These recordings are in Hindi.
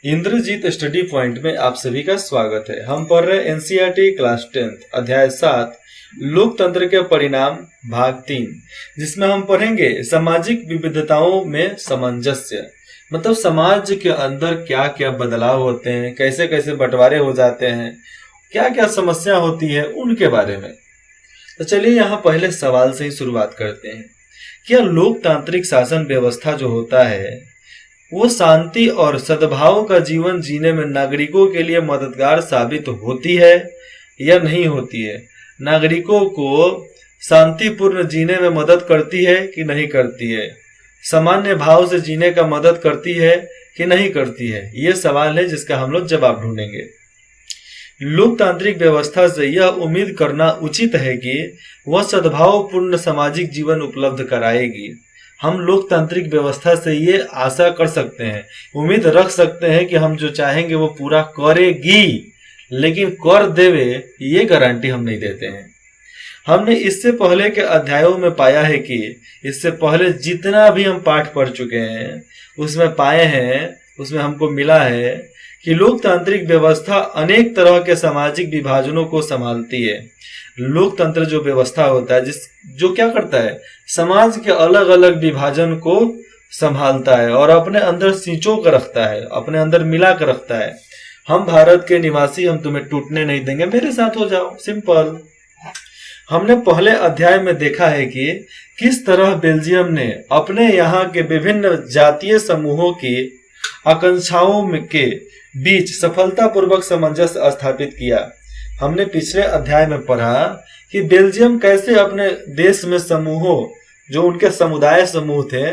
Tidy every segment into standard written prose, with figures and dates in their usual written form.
इंद्रजीत स्टडी पॉइंट में आप सभी का स्वागत है। हम पढ़ रहे एनसीईआरटी क्लास 10 अध्याय 7 लोकतंत्र के परिणाम भाग 3, जिसमें हम पढ़ेंगे सामाजिक विविधताओं में सामंजस्य। मतलब समाज के अंदर क्या क्या बदलाव होते हैं, कैसे कैसे बंटवारे हो जाते हैं, क्या क्या समस्या होती है, उनके बारे में। तो चलिए यहाँ पहले सवाल से ही शुरुआत करते हैं। क्या लोकतांत्रिक शासन व्यवस्था जो होता है वो शांति और सद्भाव का जीवन जीने में नागरिकों के लिए मददगार साबित होती है या नहीं होती है? नागरिकों को शांतिपूर्ण जीने में मदद करती है कि नहीं करती है? सामान्य भाव से जीने का मदद करती है कि नहीं करती है? ये सवाल है जिसका हम लोग जवाब ढूंढेंगे। लोकतांत्रिक व्यवस्था से यह उम्मीद करना उचित है कि वह सद्भावपूर्ण सामाजिक जीवन उपलब्ध कराएगी। हम लोकतांत्रिक व्यवस्था से ये आशा कर सकते हैं, उम्मीद रख सकते हैं कि हम जो चाहेंगे वो पूरा करेगी, लेकिन कर देवे ये गारंटी हम नहीं देते हैं। हमने इससे पहले के अध्यायों में पाया है कि इससे पहले जितना भी हम पाठ पढ़ चुके हैं उसमें पाए हैं, उसमें हमको मिला है कि लोकतांत्रिक व्यवस्था अनेक तरह के सामाजिक विभाजनों को संभालती है। लोकतंत्र जो व्यवस्था होता है जो क्या करता है, समाज के अलग अलग विभाजन को संभालता है और अपने अंदर सिंचो कर रखता है, अपने अंदर मिला कर रखता है। हम भारत के निवासी, हम तुम्हें टूटने नहीं देंगे, मेरे साथ हो जाओ, सिंपल। हमने पहले अध्याय में देखा है कि किस तरह बेल्जियम ने अपने यहाँ के विभिन्न जातीय समूहों की आकांक्षाओं के बीच सफलतापूर्वक सामंजस्य स्थापित किया। हमने पिछले अध्याय में पढ़ा कि बेल्जियम कैसे अपने देश में समूहों, जो उनके समुदाय समूह थे,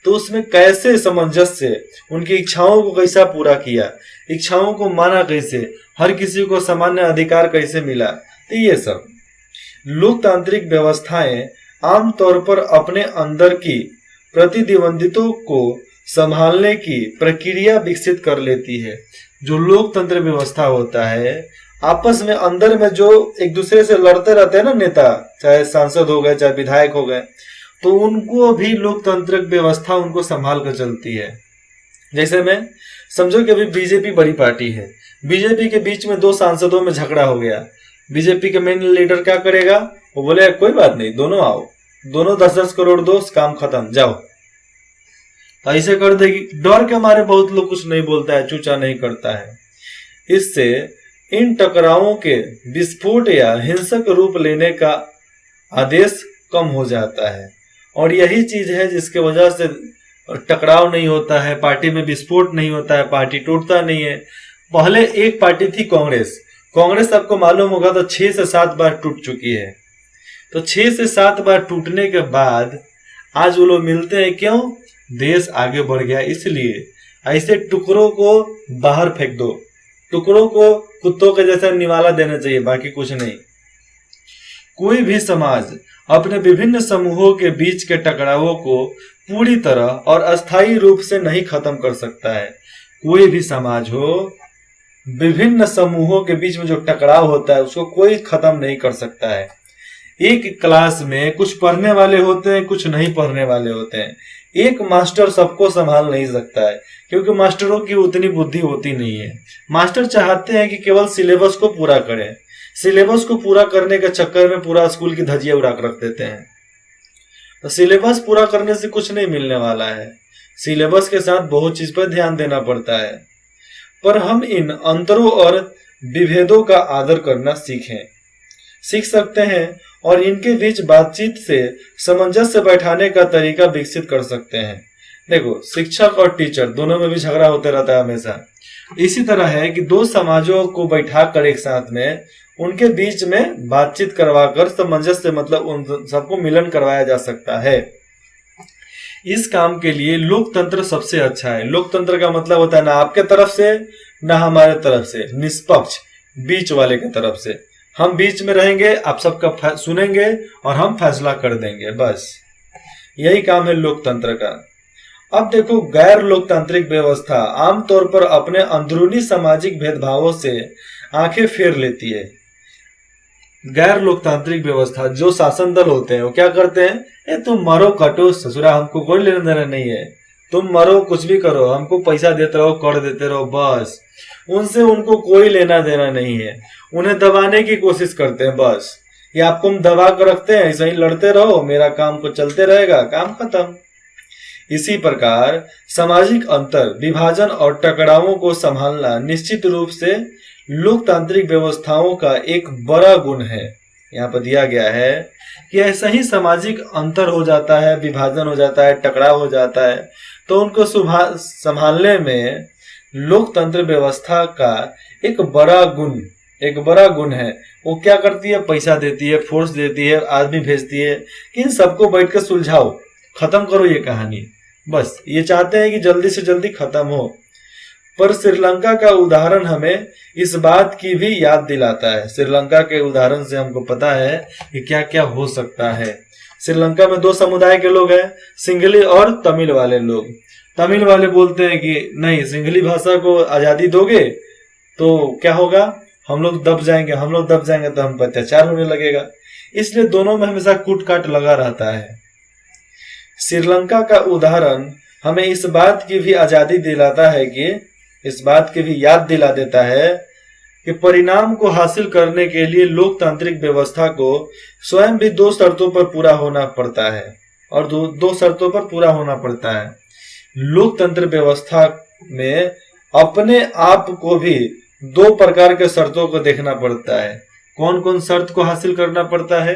तो उसमें कैसे सामंजस्य, उनकी इच्छाओं को कैसा पूरा किया, इच्छाओं को माना कैसे, हर किसी को सामान्य अधिकार कैसे मिला। तो ये सब लोकतांत्रिक व्यवस्थाएं आमतौर पर अपने अंदर की प्रतिद्वंदियों को संभालने की प्रक्रिया विकसित कर लेती है। जो लोकतंत्र व्यवस्था होता है, आपस में अंदर में जो एक दूसरे से लड़ते रहते हैं ना नेता, चाहे सांसद हो गए चाहे विधायक हो गए, तो उनको भी लोकतांत्रिक व्यवस्था उनको संभाल कर चलती है। जैसे में समझो कि अभी बीजेपी बड़ी पार्टी है, बीजेपी के बीच में दो सांसदों में झगड़ा हो गया। बीजेपी के मेन लीडर क्या करेगा, वो बोले कोई बात नहीं, दोनों आओ, दोनों 10-10 करोड़ दो, काम खत्म, जाओ, ऐसे कर देगी। डर के मारे बहुत लोग कुछ नहीं बोलता है, चूचा नहीं करता है। इससे इन टकरावों के विस्फोट या हिंसक रूप लेने का आदेश कम हो जाता है, और यही चीज है जिसके वजह से टकराव नहीं होता है, पार्टी में विस्फोट नहीं होता है, पार्टी टूटता नहीं है। पहले एक पार्टी थी कांग्रेस आपको मालूम होगा तो 6 से 7 बार टूट चुकी है। तो 6 से 7 बार टूटने के बाद आज वो लोग मिलते हैं, क्यों? देश आगे बढ़ गया इसलिए। ऐसे टुकड़ों को बाहर फेंक दो, टुकड़ों को कुत्तों के जैसा निवाला देना चाहिए, बाकी कुछ नहीं। कोई भी समाज अपने विभिन्न समूहों के बीच के टकरावों को पूरी तरह और अस्थायी रूप से नहीं खत्म कर सकता है। कोई भी समाज हो, विभिन्न समूहों के बीच में जो टकराव होता है उसको कोई खत्म नहीं कर सकता है। एक क्लास में कुछ पढ़ने वाले होते हैं, कुछ नहीं पढ़ने वाले होते हैं। एक मास्टर सबको संभाल नहीं सकता है, क्योंकि मास्टरों की उतनी बुद्धि होती नहीं है। मास्टर चाहते हैं कि केवल सिलेबस को पूरा करें, सिलेबस को पूरा करने के चक्कर में पूरा स्कूल की धज्जियां उड़ा कर रख देते हैं। तो सिलेबस पूरा करने से कुछ नहीं मिलने वाला है, सिलेबस के साथ बहुत चीज पर ध्यान देना पड़ता है। पर हम इन अंतरों और विभेदों का आदर करना सीख सकते हैं और इनके बीच बातचीत से सामंजस्य बैठाने का तरीका विकसित कर सकते हैं। देखो, शिक्षक और टीचर दोनों में भी झगड़ा होते रहता है हमेशा। इसी तरह है कि दो समाजों को बैठा कर एक साथ में उनके बीच में बातचीत करवाकर सामंजस्य, मतलब उन सबको मिलन करवाया जा सकता है। इस काम के लिए लोकतंत्र सबसे अच्छा है। लोकतंत्र का मतलब होता है ना आपके तरफ से ना हमारे तरफ से, निष्पक्ष, बीच वाले की तरफ से। हम बीच में रहेंगे, आप सबका सुनेंगे और हम फैसला कर देंगे, बस यही काम है लोकतंत्र का। अब देखो, गैर लोकतांत्रिक व्यवस्था आमतौर पर अपने अंदरूनी सामाजिक भेदभावों से आंखें फेर लेती है। गैर लोकतांत्रिक व्यवस्था, जो शासन दल होते हैं वो क्या करते हैं, तुम मरो कटो ससुरा, हमको कोई लेना देना नहीं है, तुम मरो कुछ भी करो, हमको पैसा देते रहो, कर देते रहो, बस। उनसे उनको कोई लेना देना नहीं है। उन्हें दबाने की कोशिश करते हैं बस, या आपको हम दबा कर रखते हैं, ऐसे ही लड़ते रहो, मेरा काम को चलते रहेगा, काम खत्म। इसी प्रकार सामाजिक अंतर, विभाजन और टकरावों को संभालना निश्चित रूप से लोकतांत्रिक व्यवस्थाओं का एक बड़ा गुण है। यहाँ पर दिया गया है कि ऐसा ही सामाजिक अंतर हो जाता है, विभाजन हो जाता है, टकराव हो जाता है, तो उनको संभालने में लोकतंत्र व्यवस्था का एक बड़ा गुण है। वो क्या करती है? पैसा देती है, फोर्स देती है, आदमी भेजती है कि इन सबको बैठ कर सुलझाओ, खत्म करो ये कहानी, बस ये चाहते हैं कि जल्दी से जल्दी खत्म हो। पर श्रीलंका का उदाहरण हमें इस बात की भी याद दिलाता है। श्रीलंका के उदाहरण से हमको पता है कि क्या क्या हो सकता है। श्रीलंका में दो समुदाय के लोग हैं, सिंहली और तमिल वाले लोग। तमिल वाले बोलते हैं कि नहीं, सिंहली भाषा को आजादी दोगे तो क्या होगा, हम लोग दब जाएंगे तो हम पर अत्याचार होने लगेगा। इसलिए दोनों में हमेशा कूट काट लगा रहता है। श्रीलंका का उदाहरण हमें इस बात की भी आजादी दिलाता है कि इस बात की भी याद दिला देता है कि परिणाम को हासिल करने के लिए लोकतांत्रिक व्यवस्था को स्वयं भी दो शर्तों पर पूरा होना पड़ता है, और दो शर्तों पर पूरा होना पड़ता है। लोकतंत्र व्यवस्था में अपने आप को भी दो प्रकार के शर्तों को देखना पड़ता है। कौन कौन शर्त को हासिल करना पड़ता है?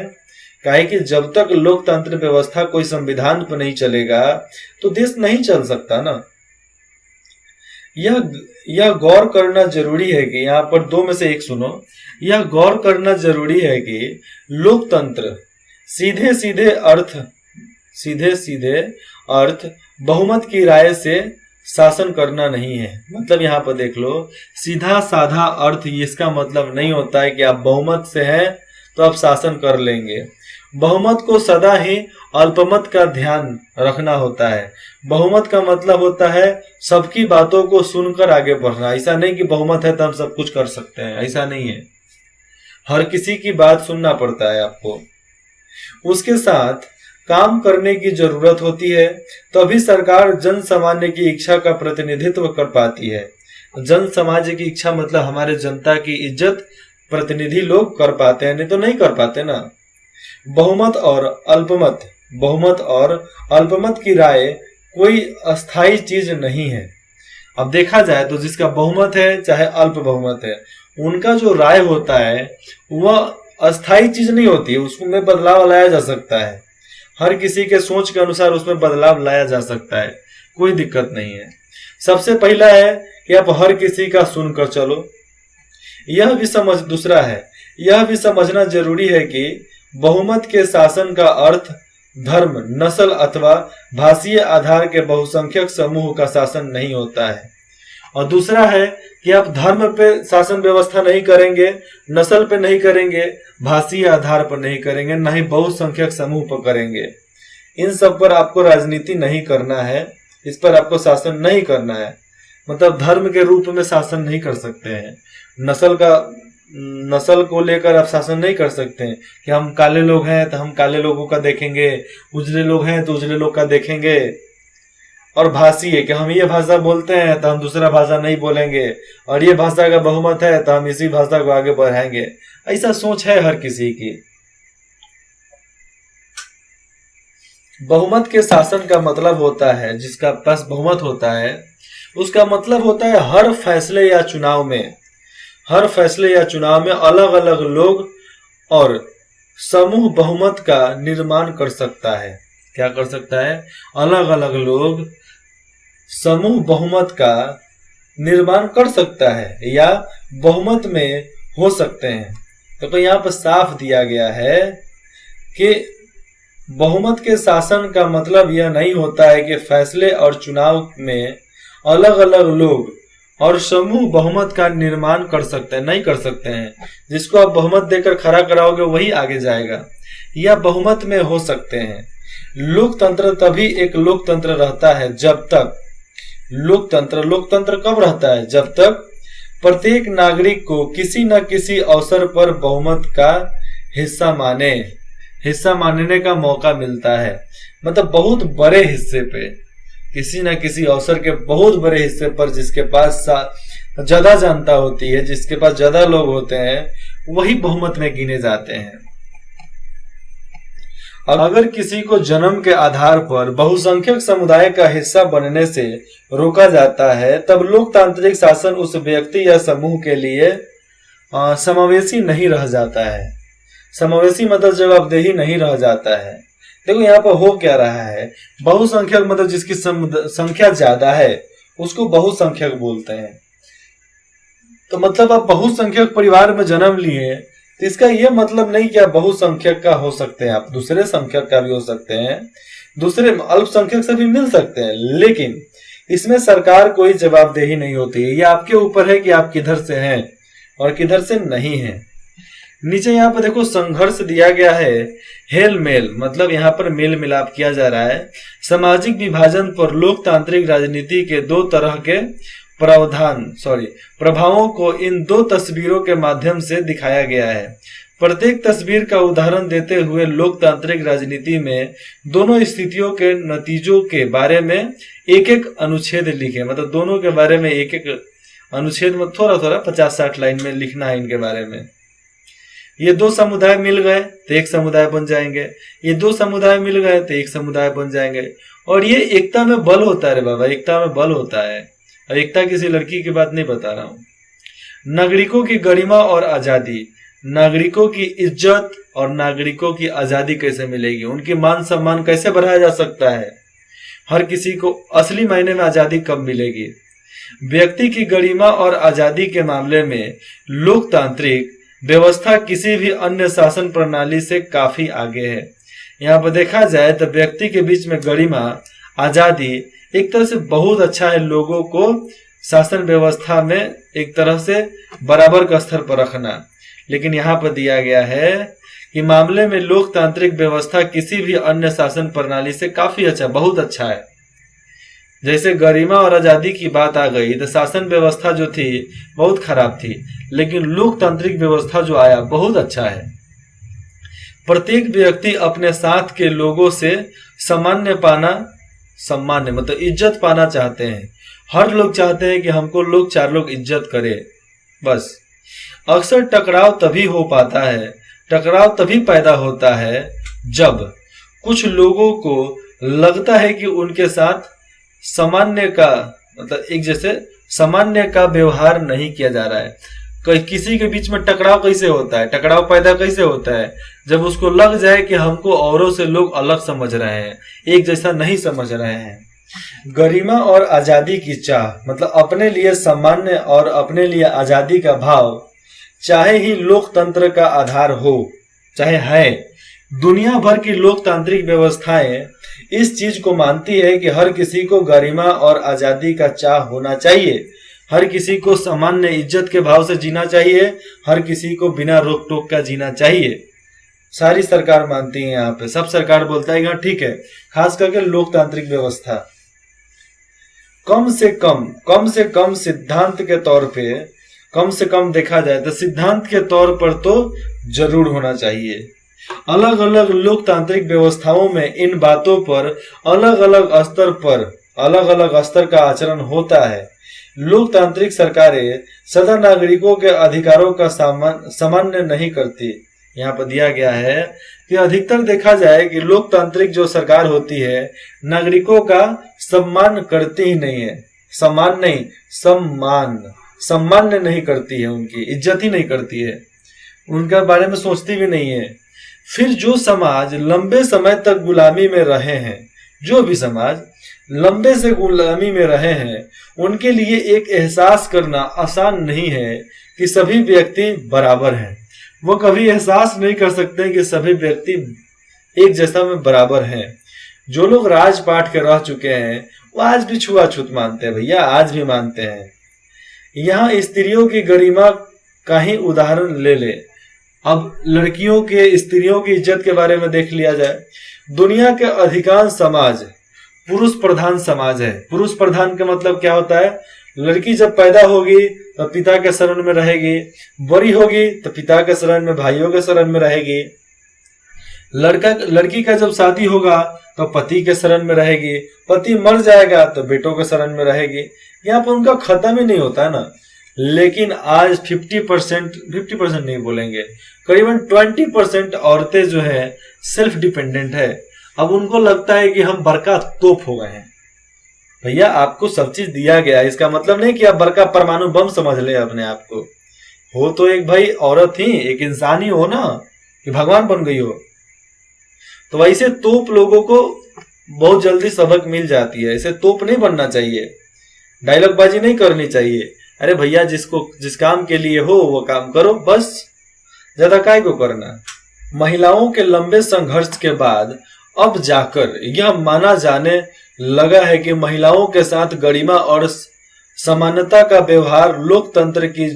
काहे कि जब तक लोकतंत्र व्यवस्था कोई संविधान पर नहीं चलेगा तो देश नहीं चल सकता ना। यह गौर करना जरूरी है कि यहाँ पर दो में से एक सुनो। यह गौर करना जरूरी है कि लोकतंत्र सीधे सीधे अर्थ बहुमत की राय से शासन करना नहीं है। मतलब यहाँ पर देख लो, सीधा साधा अर्थ इसका मतलब नहीं होता है कि आप बहुमत से हैं तो आप शासन कर लेंगे। बहुमत को सदा ही अल्पमत का ध्यान रखना होता है। बहुमत का मतलब होता है सबकी बातों को सुनकर आगे बढ़ना। ऐसा नहीं कि बहुमत है तो हम सब कुछ कर सकते हैं, ऐसा नहीं है। हर किसी की बात सुनना पड़ता है आपको, उसके साथ काम करने की जरूरत होती है, तभी सरकार जन सामान्य की इच्छा का प्रतिनिधित्व कर पाती है। जन समाज की इच्छा मतलब हमारे जनता की इज्जत प्रतिनिधि लोग कर पाते हैं, नहीं तो नहीं कर पाते ना। बहुमत और अल्पमत की राय कोई अस्थाई चीज नहीं है। अब देखा जाए तो जिसका बहुमत है चाहे अल्प बहुमत है, उनका जो राय होता है वह अस्थाई चीज नहीं होती है, उसमें बदलाव लाया जा सकता है। हर किसी के सोच के अनुसार उसमें बदलाव लाया जा सकता है, कोई दिक्कत नहीं है। सबसे पहला है कि आप हर किसी का सुनकर चलो। दूसरा है यह भी समझना जरूरी है कि बहुमत के शासन का अर्थ धर्म, नस्ल अथवा भाषीय आधार के बहुसंख्यक समूह का शासन नहीं होता है। और दूसरा है कि आप धर्म पे शासन व्यवस्था नहीं करेंगे, नस्ल पे नहीं करेंगे, भाषीय आधार पर नहीं करेंगे, न ही बहुसंख्यक समूह पर करेंगे। इन सब पर आपको राजनीति नहीं करना है, इस पर आपको शासन नहीं करना है। मतलब धर्म के रूप में शासन नहीं कर सकते हैं, नस्ल को लेकर आप शासन नहीं कर सकते हैं कि हम काले लोग हैं तो हम काले लोगों का देखेंगे, उजले लोग हैं तो उजले लोग का देखेंगे। और भाषी है कि हम ये भाषा बोलते हैं तो हम दूसरा भाषा नहीं बोलेंगे, और ये भाषा का बहुमत है तो हम इसी भाषा को आगे बढ़ाएंगे। ऐसा सोच है हर किसी की। बहुमत के शासन का मतलब होता है, जिसका पास बहुमत होता है उसका मतलब होता है हर फैसले या चुनाव में अलग अलग लोग और समूह बहुमत का निर्माण कर सकता है। क्या कर सकता है? अलग अलग लोग समूह बहुमत का निर्माण कर सकता है या बहुमत में हो सकते हैं। तो यहाँ पर साफ दिया गया है कि बहुमत के शासन का मतलब यह नहीं होता है कि फैसले और चुनाव में अलग अलग लोग और समूह बहुमत का निर्माण कर सकते हैं, नहीं कर सकते हैं। जिसको आप बहुमत देकर खड़ा कराओगे वही आगे जाएगा, या बहुमत में हो सकते हैं। लोकतंत्र तभी एक लोकतंत्र रहता है जब तक लोकतंत्र कब रहता है? जब तक प्रत्येक नागरिक को किसी न किसी अवसर पर बहुमत का हिस्सा मानने का मौका मिलता है। मतलब बहुत बड़े हिस्से पे किसी न किसी अवसर के बहुत बड़े हिस्से पर जिसके पास ज्यादा जनता होती है, जिसके पास ज्यादा लोग होते हैं, वही बहुमत में गिने जाते हैं। अगर किसी को जन्म के आधार पर बहुसंख्यक समुदाय का हिस्सा बनने से रोका जाता है, तब लोकतांत्रिक शासन उस व्यक्ति या समूह के लिए समावेशी नहीं रह जाता है। समावेशी मतलब जवाबदेही नहीं रह जाता है। देखो यहाँ पर हो क्या रहा है, बहुसंख्यक मतलब जिसकी संख्या ज्यादा है उसको बहुसंख्यक बोलते हैं। तो मतलब आप बहुसंख्यक परिवार में जन्म लिए, तो इसका यह मतलब नहीं कि आप बहुसंख्यक का हो सकते हैं, आप दूसरे संख्यक का भी हो सकते हैं, दूसरे अल्पसंख्यक से भी मिल सकते हैं, लेकिन इसमें सरकार कोई जवाबदेही नहीं होती है। यह आपके ऊपर है कि आप किधर से हैं और किधर से नहीं हैं। नीचे यहाँ पर देखो संघर्ष दिया गया है, हेल मेल मतलब यहाँ पर मेल मिलाप किया जा रहा है। सामाजिक विभाजन पर लोकतांत्रिक राजनीति के दो तरह के प्रभावों को इन दो तस्वीरों के माध्यम से दिखाया गया है। प्रत्येक तस्वीर का उदाहरण देते हुए लोकतांत्रिक राजनीति में दोनों स्थितियों के नतीजों के बारे में एक एक अनुच्छेद लिखे, मतलब दोनों के बारे में एक एक अनुच्छेद में थोड़ा थोड़ा 50-60 लाइन में लिखना है इनके बारे में। ये दो समुदाय मिल गए तो एक समुदाय बन जाएंगे, ये दो समुदाय मिल गए तो एक समुदाय बन जाएंगे। और ये एकता में बल होता है रे बाबा, एकता में बल होता है। और एकता किसी लड़की की बात नहीं बता रहा हूं। नागरिकों की गरिमा और आजादी, नागरिकों की इज्जत और नागरिकों की आजादी कैसे मिलेगी, उनकी मान सम्मान कैसे बढ़ाया जा सकता है, हर किसी को असली मायने में आजादी कब मिलेगी। व्यक्ति की गरिमा और आजादी के मामले में लोकतांत्रिक व्यवस्था किसी भी अन्य शासन प्रणाली से काफी आगे है। यहाँ पर देखा जाए तो व्यक्ति के बीच में गरिमा, आजादी एक तरह से बहुत अच्छा है, लोगों को शासन व्यवस्था में एक तरह से बराबर का स्तर पर रखना। लेकिन यहाँ पर दिया गया है कि मामले में लोकतांत्रिक व्यवस्था किसी भी अन्य शासन प्रणाली से काफी अच्छा, बहुत अच्छा है। जैसे गरिमा और आजादी की बात आ गई तो शासन व्यवस्था जो थी बहुत खराब थी, लेकिन लोकतांत्रिक व्यवस्था जो आया बहुत अच्छा है। प्रत्येक व्यक्ति अपने साथ के लोगों से सम्मान्य मतलब इज्जत पाना चाहते हैं। हर लोग चाहते हैं कि हमको लोग, चार लोग इज्जत करे। बस अक्सर टकराव तभी हो पाता है, टकराव तभी पैदा होता है जब कुछ लोगों को लगता है कि उनके साथ सामान्य का मतलब एक जैसे सामान्य का व्यवहार नहीं किया जा रहा है। किसी के बीच में टकराव कैसे होता है, टकराव पैदा कैसे होता है, जब उसको लग जाए कि हमको औरों से लोग अलग समझ रहे हैं, एक जैसा नहीं समझ रहे हैं। गरिमा और आजादी की चाह मतलब अपने लिए सामान्य और अपने लिए आजादी का भाव चाहे ही लोकतंत्र का आधार हो, चाहे है। दुनिया भर की लोकतांत्रिक व्यवस्थाएं इस चीज को मानती है कि हर किसी को गरिमा और आजादी का चाह होना चाहिए, हर किसी को सामान्य इज्जत के भाव से जीना चाहिए, हर किसी को बिना रोक टोक का जीना चाहिए। सारी सरकार मानती है, यहाँ पे सब सरकार बोलता है कि ठीक है, खास करके लोकतांत्रिक व्यवस्था कम से कम सिद्धांत के तौर पे, कम से कम देखा जाए तो सिद्धांत के तौर पर तो जरूर होना चाहिए। अलग अलग लोकतांत्रिक व्यवस्थाओं में इन बातों पर अलग अलग स्तर का आचरण होता है। लोकतांत्रिक सरकारें सदा नागरिकों के अधिकारों का सामान्य नहीं करती। यहाँ पर दिया गया है कि अधिकतर देखा जाए कि लोकतांत्रिक जो सरकार होती है नागरिकों का सम्मान करती ही नहीं है, सम्मान नहीं, सम्मान नहीं करती है, उनकी इज्जत ही नहीं करती है, उनके बारे में सोचती भी नहीं है। फिर जो समाज लंबे समय तक गुलामी में रहे हैं, जो भी समाज लंबे से गुलामी में रहे हैं, उनके लिए एक एहसास करना आसान नहीं है कि सभी व्यक्ति बराबर हैं। वो कभी एहसास नहीं कर सकते कि सभी व्यक्ति एक जैसा में बराबर हैं। जो लोग राजपाट के रह चुके हैं वो आज भी छुआछूत मानते हैं भैया, आज भी मानते हैं। यहाँ स्त्रियों की गरिमा का ही उदाहरण ले ले। अब लड़कियों के, स्त्रियों की इज्जत के बारे में देख लिया जाए। दुनिया के अधिकांश समाज पुरुष प्रधान समाज है। पुरुष प्रधान का मतलब क्या होता है, लड़की जब पैदा होगी तो पिता के शरण में रहेगी, बड़ी होगी तो पिता के शरण में, भाइयों के शरण में रहेगी। लड़की का जब शादी होगा तो पति के शरण में रहेगी, पति मर जाएगा तो बेटों के शरण में रहेगी। यहाँ पर उनका खत्म ही नहीं होता ना। लेकिन आज 50% नहीं बोलेंगे, करीबन 20% औरतें जो है सेल्फ डिपेंडेंट है। अब उनको लगता है कि हम बड़का तोप हो गए हैं। भैया आपको सब चीज दिया गया, इसका मतलब नहीं कि आप बड़का परमाणु बम समझ ले अपने आप को। हो तो एक भाई औरत ही, एक इंसान ही हो ना, कि भगवान बन गई हो। तो वैसे तोप लोगों को बहुत जल्दी सबक मिल जाती है। ऐसे तोप नहीं बनना चाहिए, डायलॉग बाजी नहीं करनी चाहिए। अरे भैया जिस काम के लिए हो वो काम करो, बस ज्यादा काय को करना। महिलाओं के लंबे संघर्ष के बाद अब जाकर यह माना जाने लगा है कि महिलाओं के साथ गरिमा और समानता का व्यवहार लोकतंत्र की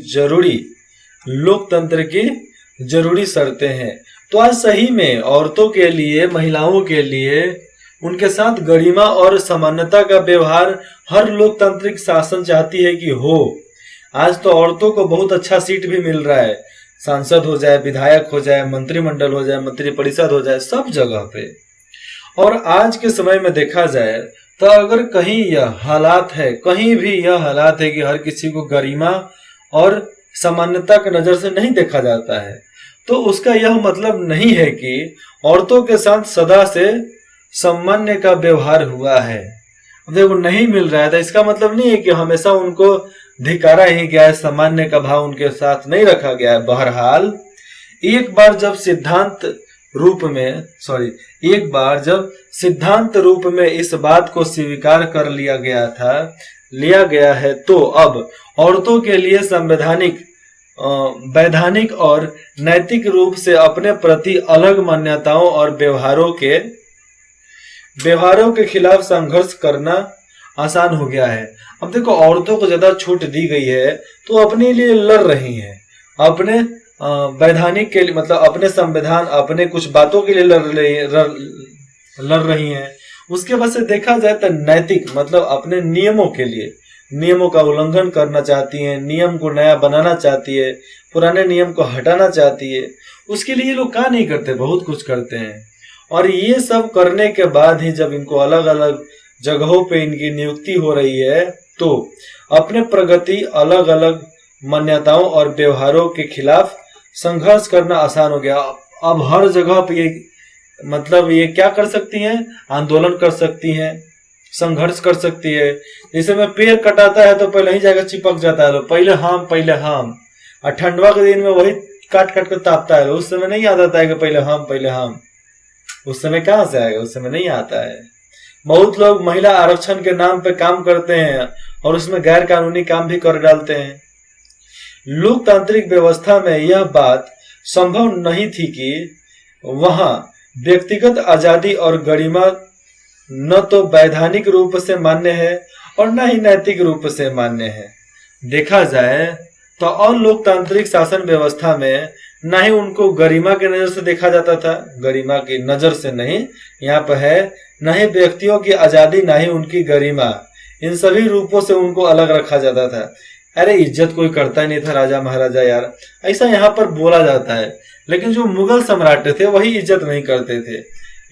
जरूरी शर्तें हैं। तो आज सही में औरतों के लिए, महिलाओं के लिए उनके साथ गरिमा और समानता का व्यवहार हर लोकतांत्रिक शासन चाहती है कि हो। आज तो औरतों को बहुत अच्छा सीट भी मिल रहा है, सांसद हो जाए, विधायक हो जाए, मंत्रिमंडल हो जाए, मंत्रिपरिषद हो जाए, सब जगह पे। और आज के समय में देखा जाए तो अगर कहीं यह हालात है, कहीं भी यह हालात है कि हर किसी को गरिमा और समानता की नजर से नहीं देखा जाता है, तो उसका यह मतलब नहीं है कि औरतों के साथ सदा से सामान्य का व्यवहार हुआ है। देखो नहीं मिल रहा है तो इसका मतलब नहीं है कि हमेशा उनको धिकारा ही गया है, सामान्य का भाव उनके साथ नहीं रखा गया है। बहरहाल एक बार जब सिद्धांत रूप में इस बात को स्वीकार कर लिया गया है, तो अब औरतों के लिए वैधानिक और नैतिक रूप से अपने प्रति अलग मान्यताओं और व्यवहारों के खिलाफ संघर्ष करना आसान हो गया है। अब देखो औरतों को ज्यादा छूट दी गई है तो अपने लिए लड़ रही हैं, अपने वैधानिक के लिए, मतलब अपने संविधान, अपने कुछ बातों के लिए लड़ रही हैं। उसके बाद से देखा जाए तो नैतिक, मतलब अपने नियमों के लिए, नियमों का उल्लंघन करना चाहती हैं, नियम को नया बनाना चाहती है, पुराने नियम को हटाना चाहती है। उसके लिए ये लोग क्या नहीं करते, बहुत कुछ करते हैं। और ये सब करने के बाद ही जब इनको अलग अलग जगहों पे इनकी नियुक्ति हो रही है तो अपने प्रगति अलग अलग मान्यताओं और व्यवहारों के खिलाफ संघर्ष करना आसान हो गया। अब हर जगह पे ये क्या कर सकती हैं, आंदोलन कर सकती हैं, संघर्ष कर सकती है। जैसे में पेड़ कटाता है तो पहले ही जाकर चिपक जाता है, पहले हम। और ठंडवा के दिन में वही काट काट कर तापता है, उस समय नहीं याद आता है कि पहले हम। उस समय कहाँ से आएगा, उस समय नहीं आता है। बहुत लोग महिला आरक्षण के नाम पे काम करते हैं और उसमें गैर कानूनी काम भी कर डालते हैं। लोकतांत्रिक व्यवस्था में यह बात संभव नहीं थी कि वहां व्यक्तिगत आजादी और गरिमा न तो वैधानिक रूप से मान्य है और न ही नैतिक रूप से मान्य है। देखा जाए तो और लोकतांत्रिक शासन व्यवस्था में न ही उनको गरिमा की नजर से देखा जाता था, गरिमा की नजर से नहीं, यहाँ पर है न ही व्यक्तियों की आजादी, न ही उनकी गरिमा, इन सभी रूपों से उनको अलग रखा जाता था। अरे इज्जत कोई करता ही नहीं था राजा महाराजा यार, ऐसा यहाँ पर बोला जाता है। लेकिन जो मुगल सम्राट थे वही इज्जत नहीं करते थे।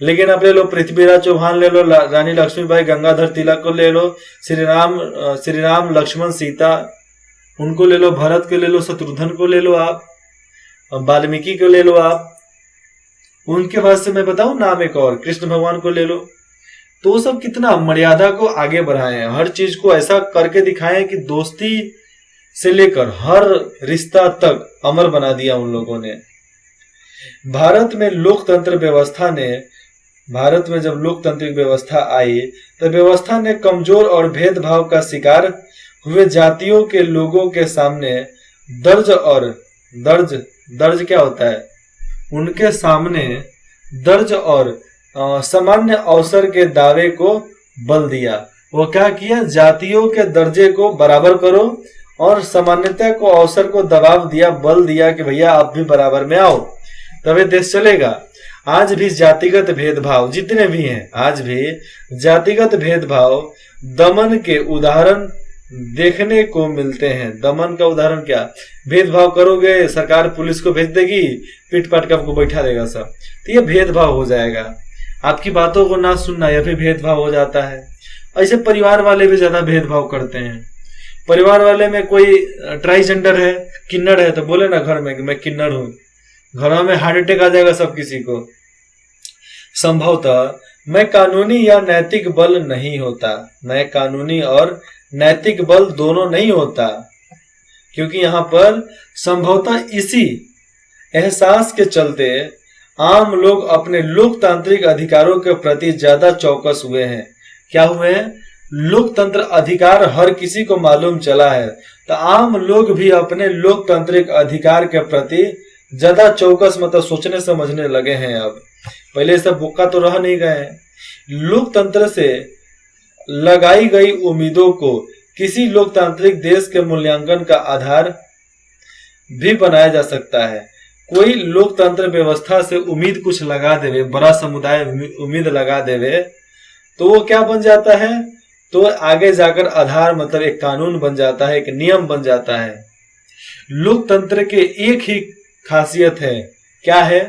लेकिन अब ले लो पृथ्वीराज चौहान ले लो, रानी लक्ष्मीबाई, गंगाधर तिलक को ले लो, श्री राम लक्ष्मण सीता, उनको ले लो, भरत को ले लो, शत्रुघ्न को ले लो, आप वाल्मीकि को ले लो, आप उनके बाद से मैं बताऊं नाम एक और, कृष्ण भगवान को ले लो। तो वो सब कितना मर्यादा को आगे बढ़ाए हैं, हर चीज को ऐसा करके दिखाए कि दोस्ती से लेकर हर रिश्ता तक अमर बना दिया उन लोगों ने। भारत में जब लोकतांत्रिक व्यवस्था आई तो व्यवस्था ने कमजोर और भेदभाव का शिकार हुए जातियों के लोगों के सामने दर्ज क्या होता है, उनके सामने दर्ज और सामान्य अवसर के दावे को बल दिया। वो क्या किया, जातियों के दर्जे को बराबर करो और सामान्यता को, अवसर को दबाव दिया, बल दिया कि भैया आप भी बराबर में आओ, तभी देश चलेगा। आज भी जातिगत भेदभाव जितने भी हैं, आज भी जातिगत भेदभाव दमन के उदाहरण देखने को मिलते हैं। दमन का उदाहरण क्या? भेदभाव करोगे, सरकार पुलिस को भेज देगी, पीट पाट के आपको बैठा देगा सब, तो ये भेदभाव हो जाएगा। आपकी बातों को ना सुनना, यह भी भेदभाव हो जाता है। ऐसे परिवार वाले भी ज्यादा भेदभाव करते हैं। परिवार वाले में कोई ट्रांसजेंडर है, किन्नर है, तो बोले ना घर में कि मैं किन्नर हूं, घरों में हार्ट अटैक आ जाएगा सब किसी को। संभवतः मैं कानूनी या नैतिक बल नहीं होता, मैं कानूनी और नैतिक बल दोनों नहीं होता, क्योंकि यहाँ पर संभवतः इसी एहसास के चलते आम लोग अपने लोकतांत्रिक अधिकारों के प्रति ज्यादा चौकस हुए हैं। क्या हुए हैं? लोकतंत्र अधिकार हर किसी को मालूम चला है, तो आम लोग भी अपने लोकतांत्रिक अधिकार के प्रति ज्यादा चौकस, मतलब सोचने समझने लगे हैं। अब पहले सब बुक्का तो रह नहीं गए। लोकतंत्र से लगाई गई उम्मीदों को किसी लोकतांत्रिक देश के मूल्यांकन का आधार भी बनाया जा सकता है। कोई लोकतंत्र व्यवस्था से उम्मीद कुछ लगा देवे, बड़ा समुदाय उम्मीद लगा देवे, तो वो क्या बन जाता है? तो आगे जाकर आधार, मतलब एक कानून बन जाता है, एक नियम बन जाता है। लोकतंत्र के एक ही खासियत है, क्या है?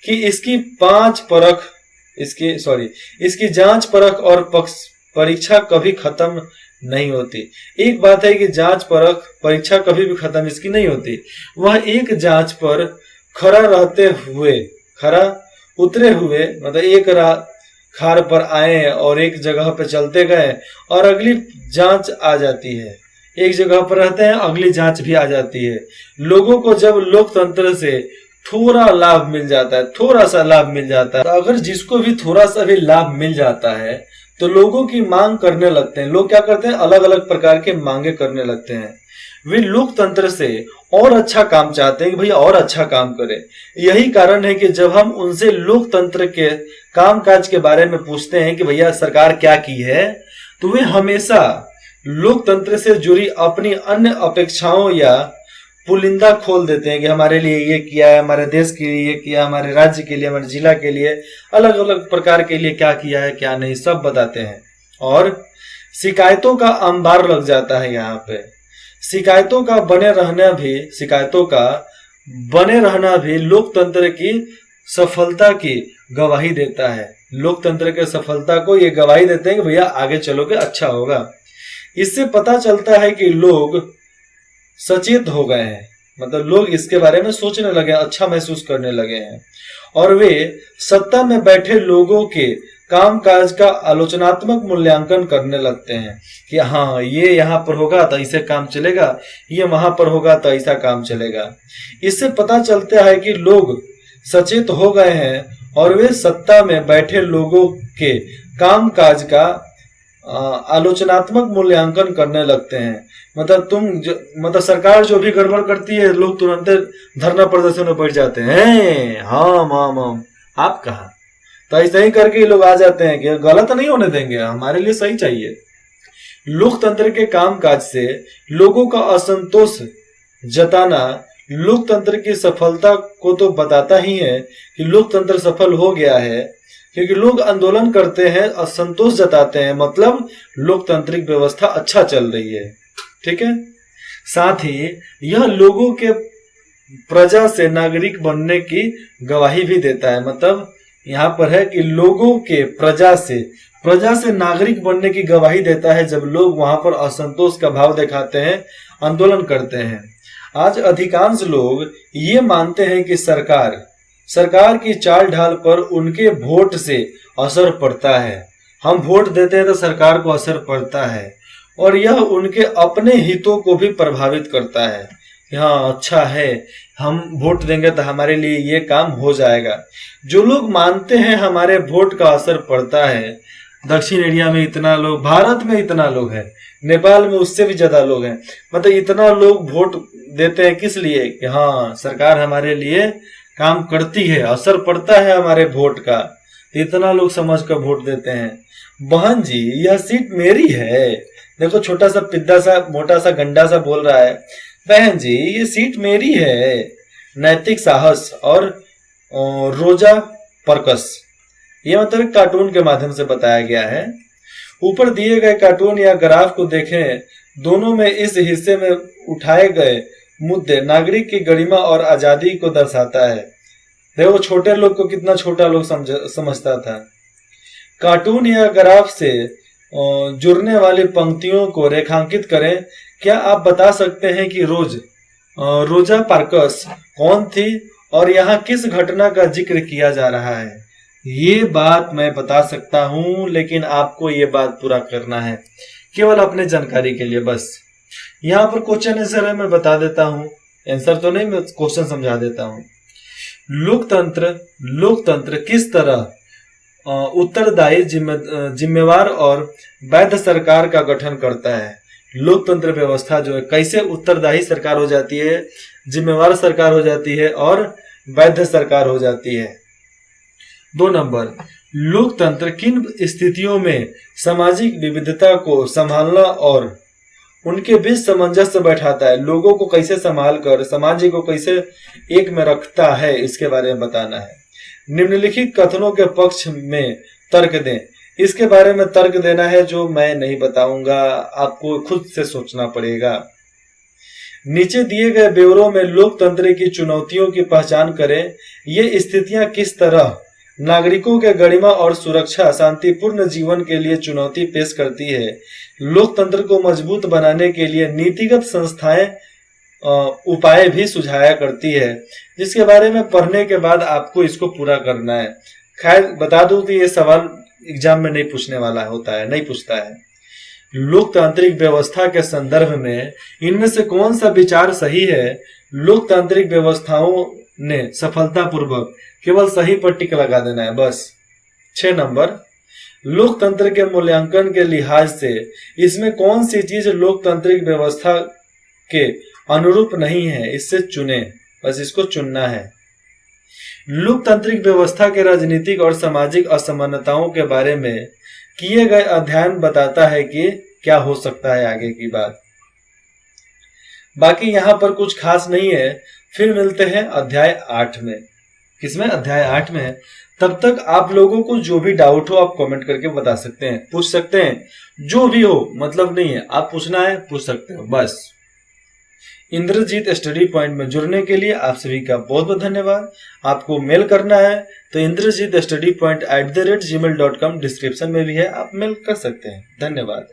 कि इसकी इसकी जांच परख और परीक्षा कभी खत्म नहीं होती। एक बात है कि जांच परख परीक्षा कभी भी खत्म इसकी नहीं होती। वह एक जांच पर खरा उतरे हुए, मतलब एक खार पर आए और एक जगह पे चलते गए और अगली जांच आ जाती है। एक जगह पर रहते हैं, अगली जांच भी आ जाती है। लोगों को जब लोकतंत्र से थोड़ा लाभ मिल जाता है, थोड़ा सा लाभ मिल जाता है, तो अगर जिसको भी थोड़ा सा भी लाभ मिल जाता है तो लोगों की मांग करने लगते हैं। लोग क्या करते हैं? अलग अलग प्रकार के मांगे करने लगते हैं। वे लोकतंत्र से और अच्छा काम चाहते हैं कि भैया और अच्छा काम करे। यही कारण है कि जब हम उनसे लोकतंत्र के कामकाज के बारे में पूछते हैं कि भैया सरकार क्या की है, तो वे हमेशा लोकतंत्र से जुड़ी अपनी अन्य अपेक्षाओं या पुलिंदा खोल देते हैं कि हमारे लिए ये किया है, हमारे देश के लिए ये किया, हमारे राज्य के लिए, हमारे जिला के लिए, अलग अलग प्रकार के लिए क्या किया है क्या नहीं, सब बताते हैं। और शिकायतों का अंबार लग जाता है। यहाँ पे शिकायतों का बने रहना भी लोकतंत्र की सफलता की गवाही देता है। लोकतंत्र के सफलता को ये गवाही देते हैं कि भैया आगे चलोगे अच्छा होगा। इससे पता चलता है कि लोग सचेत हो गए हैं, मतलब लोग इसके बारे में सोचने लगे, अच्छा महसूस करने लगे हैं, और वे सत्ता में बैठे लोगों के कामकाज का आलोचनात्मक मूल्यांकन करने लगते हैं कि हाँ ये यहाँ पर होगा तो ऐसे काम चलेगा, ये वहां पर होगा तो ऐसा काम चलेगा। इससे पता चलता है कि लोग सचेत हो गए हैं और वे सत्ता में बैठे लोगों के कामकाज का आलोचनात्मक मूल्यांकन करने लगते हैं। मतलब सरकार जो भी गड़बड़ करती है, लोग तुरंत धरना प्रदर्शन में बैठ जाते हैं। हम आप कहा, तो ऐसा ही करके लोग आ जाते हैं कि गलत नहीं होने देंगे, हमारे लिए सही चाहिए। लोकतंत्र के कामकाज से लोगों का असंतोष जताना लोकतंत्र की सफलता को तो बताता ही है कि लोकतंत्र सफल हो गया है, क्योंकि लोग आंदोलन करते हैं, असंतोष जताते हैं, मतलब लोकतांत्रिक व्यवस्था अच्छा चल रही है। ठीक है। साथ ही यह लोगों के प्रजा से नागरिक बनने की गवाही भी देता है। मतलब यहाँ पर है कि लोगों के प्रजा से नागरिक बनने की गवाही देता है जब लोग वहां पर असंतोष का भाव दिखाते हैं, आंदोलन करते हैं। आज अधिकांश लोग ये मानते हैं कि सरकार की चाल ढाल पर उनके वोट से असर पड़ता है। हम वोट देते हैं तो सरकार को असर पड़ता है, और यह उनके अपने हितों को भी प्रभावित करता है। हाँ अच्छा है, हम वोट देंगे तो हमारे लिए ये काम हो जाएगा। जो लोग मानते हैं हमारे वोट का असर पड़ता है, दक्षिण एरिया में इतना लोग, भारत में इतना लोग हैं, नेपाल में उससे भी ज्यादा लोग हैं, मतलब इतना लोग वोट देते हैं किस लिए कि हाँ सरकार हमारे लिए काम करती है, असर पड़ता है हमारे वोट का, इतना लोग समझ कर वोट देते हैं। बहन जी यह सीट मेरी है। देखो छोटा सा पिद्दा सा मोटा सा गंडा सा बोल रहा है, बहन जी ये सीट मेरी है। नैतिक साहस और रोजा परकस, ये मतलब कार्टून के माध्यम से बताया गया है। ऊपर दिए गए कार्टून या ग्राफ को देखें दोनों में इस हिस्से में उठाए गए मुद्दे नागरिक की गरिमा और आजादी को दर्शाता है। देखो छोटे लोग को कितना छोटा लोग समझता था। कार्टून या ग्राफ से जुड़ने वाली पंक्तियों को रेखांकित करें। क्या आप बता सकते हैं कि रोजा पार्कस कौन थी और यहाँ किस घटना का जिक्र किया जा रहा है? ये बात मैं बता सकता हूं, लेकिन आपको ये बात पूरा करना है केवल अपने जानकारी के लिए बस। यहाँ पर क्वेश्चन आंसर है, मैं बता देता हूँ। आंसर तो नहीं, मैं क्वेश्चन समझा देता हूँ। लोकतंत्र किस तरह उत्तरदायी, जिम्मेवार और वैध सरकार का गठन करता है? लोकतंत्र व्यवस्था जो है कैसे उत्तरदायी सरकार हो जाती है, जिम्मेवार सरकार हो जाती है और वैध सरकार हो जाती है। 2 नंबर, लोकतंत्र किन स्थितियों में सामाजिक विविधता को संभालना और उनके बीच सामंजस्य बैठाता है? लोगों को कैसे संभाल कर समाज को कैसे एक में रखता है, इसके बारे में बताना है। निम्नलिखित कथनों के पक्ष में तर्क दें। इसके बारे में तर्क देना है जो मैं नहीं बताऊंगा, आपको खुद से सोचना पड़ेगा। नीचे दिए गए ब्यौरों में लोकतंत्र की चुनौतियों की पहचान करें। ये स्थितियां किस तरह नागरिकों के गरिमा और सुरक्षा, शांतिपूर्ण जीवन के लिए चुनौती पेश करती है? लोकतंत्र को मजबूत बनाने के लिए नीतिगत संस्थाएं उपाय भी सुझाया करती है, जिसके बारे में पढ़ने के बाद आपको इसको पूरा करना है। खैर बता दूं कि ये सवाल एग्जाम में नहीं पूछने वाला होता है, नहीं पूछता है। लोकतांत्रिक व्यवस्था के संदर्भ में इनमें से कौन सा विचार सही है? लोकतांत्रिक व्यवस्थाओं ने सफलतापूर्वक, केवल सही पर टिक लगा देना है बस। 6 नंबर, लोकतंत्र के मूल्यांकन के लिहाज से इसमें कौन सी चीज लोकतांत्रिक व्यवस्था के अनुरूप नहीं है? इससे चुने, बस इसको चुनना है। लोकतांत्रिक व्यवस्था के राजनीतिक और सामाजिक असमानताओं के बारे में किए गए अध्ययन बताता है कि क्या हो सकता है आगे की बात। बाकी यहाँ पर कुछ खास नहीं है। फिर मिलते हैं अध्याय 8 में। किसमें? अध्याय 8 में। तब तक आप लोगों को जो भी डाउट हो आप कमेंट करके बता सकते हैं, पूछ सकते हैं, जो भी हो, मतलब नहीं है, आप पूछना है पूछ सकते हो बस। इंद्रजीत स्टडी पॉइंट में जुड़ने के लिए आप सभी का बहुत बहुत धन्यवाद। आपको मेल करना है तो indrajitstudypoint@gmail.com डिस्क्रिप्शन में भी है, आप मेल कर सकते हैं। धन्यवाद।